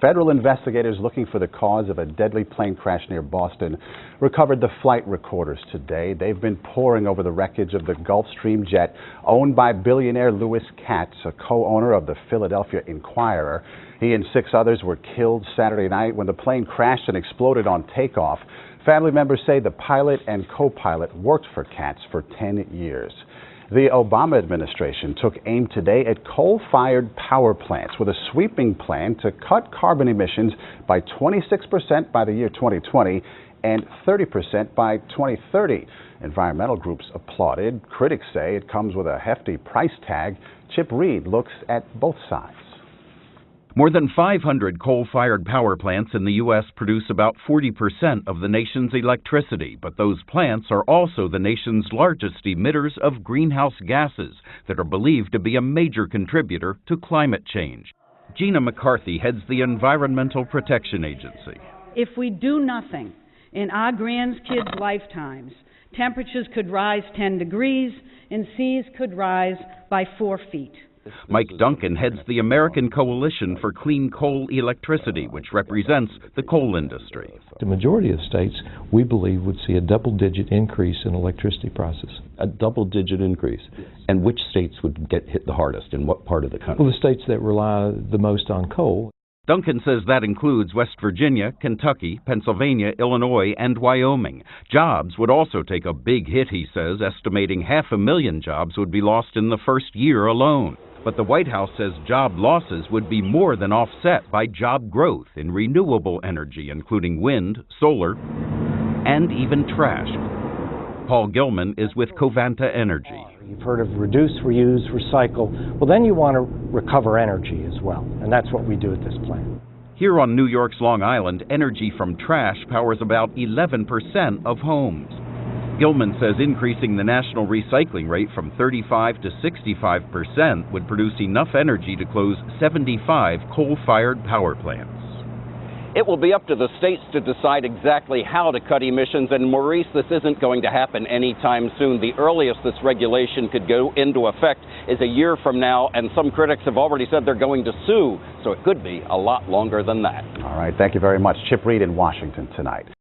Federal investigators looking for the cause of a deadly plane crash near Boston recovered the flight recorders today. They've been poring over the wreckage of the Gulfstream jet owned by billionaire Louis Katz, a co-owner of the Philadelphia Inquirer. He and 6 others were killed Saturday night when the plane crashed and exploded on takeoff. Family members say the pilot and co-pilot worked for Katz for 10 years. The Obama administration took aim today at coal-fired power plants with a sweeping plan to cut carbon emissions by 26% by the year 2020 and 30% by 2030. Environmental groups applauded. Critics say it comes with a hefty price tag. Reid looks at both sides. More than 500 coal-fired power plants in the U.S. produce about 40% of the nation's electricity, but those plants are also the nation's largest emitters of greenhouse gases that are believed to be a major contributor to climate change. Gina McCarthy heads the Environmental Protection Agency. If we do nothing in our grandkids' lifetimes, temperatures could rise 10 degrees and seas could rise by 4 feet. Mike Duncan heads the American Coalition for Clean Coal Electricity, which represents the coal industry. The majority of states, we believe, would see a double-digit increase in electricity prices. A double-digit increase? And which states would get hit the hardest? In what part of the country? Well, the states that rely the most on coal. Duncan says that includes West Virginia, Kentucky, Pennsylvania, Illinois, and Wyoming. Jobs would also take a big hit, he says, estimating 500,000 jobs would be lost in the first year alone. But the White House says job losses would be more than offset by job growth in renewable energy, including wind, solar, and even trash. Paul Gilman is with Covanta Energy. You've heard of reduce, reuse, recycle. Well, then you want to recover energy as well, and that's what we do at this plant. Here on New York's Long Island, energy from trash powers about 11% of homes. Gilman says increasing the national recycling rate from 35 to 65% would produce enough energy to close 75 coal-fired power plants. It will be up to the states to decide exactly how to cut emissions, and Maurice, this isn't going to happen anytime soon. The earliest this regulation could go into effect is a year from now, and some critics have already said they're going to sue, so it could be a lot longer than that. All right, thank you very much. Reid in Washington tonight.